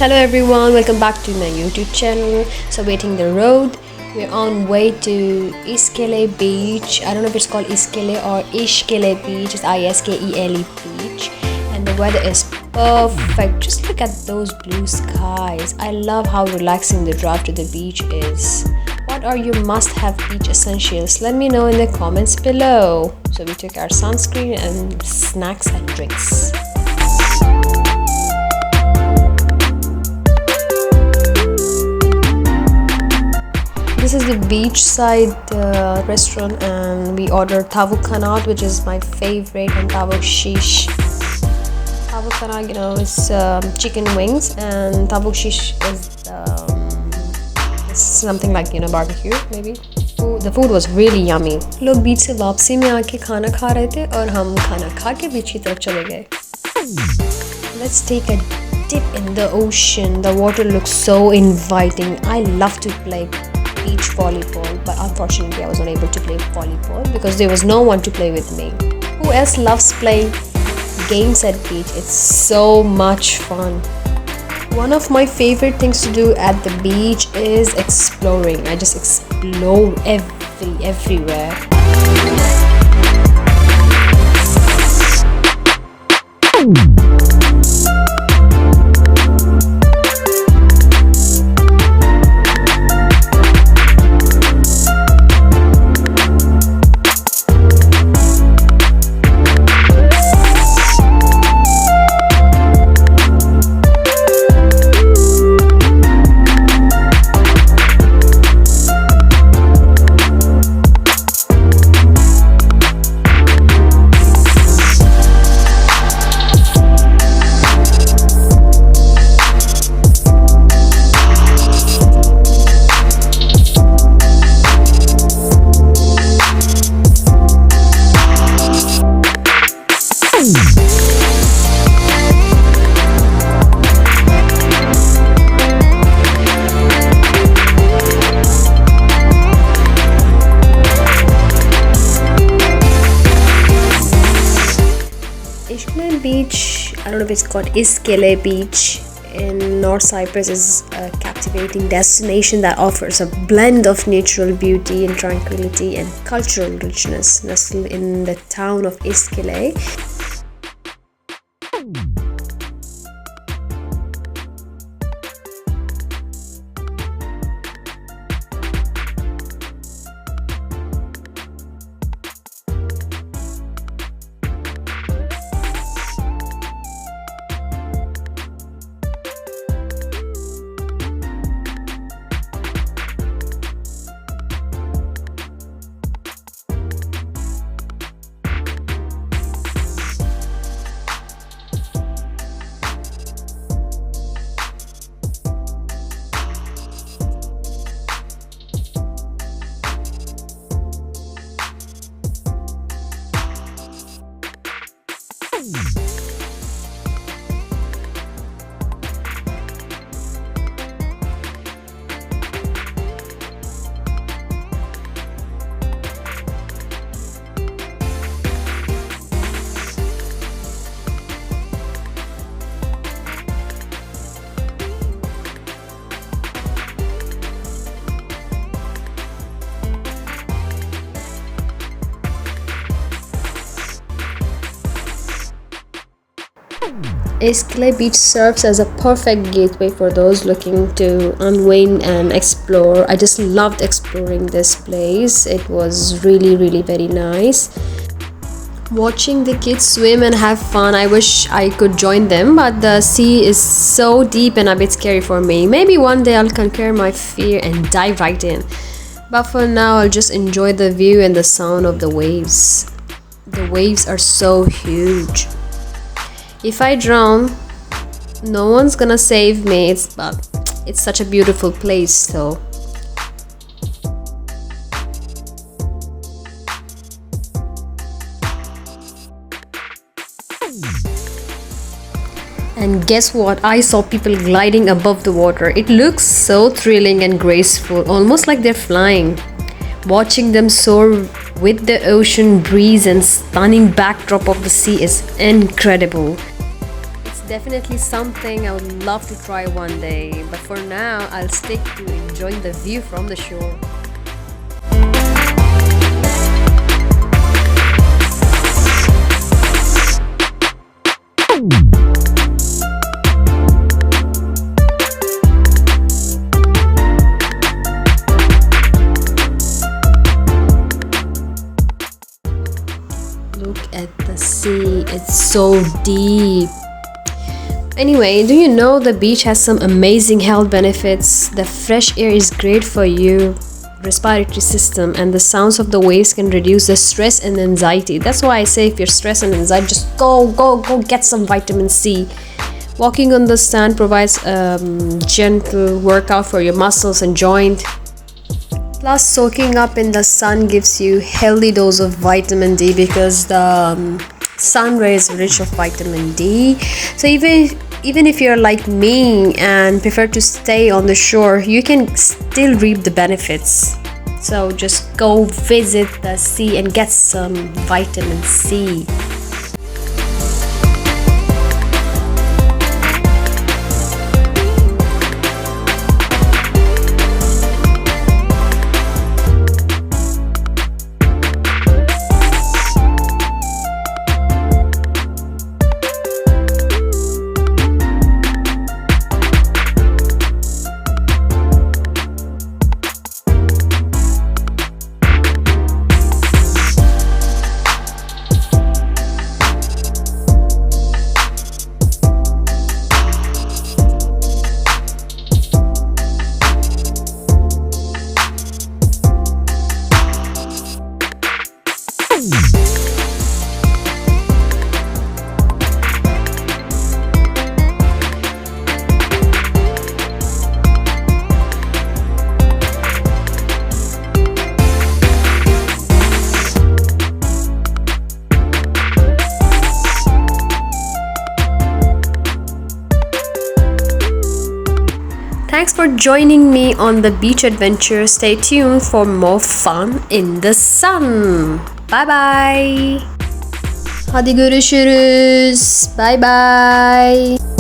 Hello everyone, welcome back to my YouTube channel. So waiting the road. We're on way to Iskele beach. I don't know if it's called Iskele or Iskele beach. It's Iskele beach. And the weather is perfect. Just look at those blue skies. I love how relaxing the drive to the beach is. What are your must-have beach essentials? Let me know in the comments below. So we took our sunscreen and snacks and drinks. This is the beachside restaurant, and we ordered tavuk kanat, which is my favorite, and tavuk shish. Tavuk kanat, is chicken wings, and tavuk shish is something like barbecue maybe. The food was really yummy. लोग बीच से वापसी में आके खाना खा रहे थे और हम खाना खा के बीच की तरफ चले गए. Let's take a dip in the ocean. The water looks so inviting. I love to play beach volleyball, but unfortunately I was unable to play volleyball because there was no one to play with me. Who else loves playing games at beach? It's so much fun. One of my favorite things to do at the beach is exploring. I just explore everywhere. Iskele beach, I don't know if it's called Iskele beach in North Cyprus, is a captivating destination that offers a blend of natural beauty and tranquility and cultural richness. Nestled in the town of Iskele, Iskele beach serves as a perfect gateway for those looking to unwind and explore. I just loved exploring this place. It was really very nice. Watching the kids swim and have fun, I wish I could join them, but the sea is so deep and a bit scary for me. Maybe one day I'll conquer my fear and dive right in. But for now, I'll just enjoy the view and the sound of the waves. The waves are so huge. If I drown, no one's gonna save me. It's such a beautiful place though. And guess what? I saw people gliding above the water. It looks so thrilling and graceful, almost like they're flying. Watching them soar with the ocean breeze and stunning backdrop of the sea is incredible. It's definitely something I would love to try one day, but for now I'll stick to enjoying the view from the shore. Look at the sea, it's so deep. Anyway, do you know the beach has some amazing health benefits? The fresh air is great for your respiratory system, and the sounds of the waves can reduce the stress and anxiety. That's why I say if you're stressed and anxiety, just go get some vitamin C. Walking on the sand provides gentle workout for your muscles and joint. Plus, soaking up in the sun gives you healthy dose of vitamin D because the sun rays are rich of vitamin D. So even if you're like me and prefer to stay on the shore, you can still reap the benefits. So just go visit the sea and get some vitamin C. Thanks for joining me on the beach adventure. Stay tuned for more fun in the sun. Bye bye. Hadi görüşürüz. Bye bye.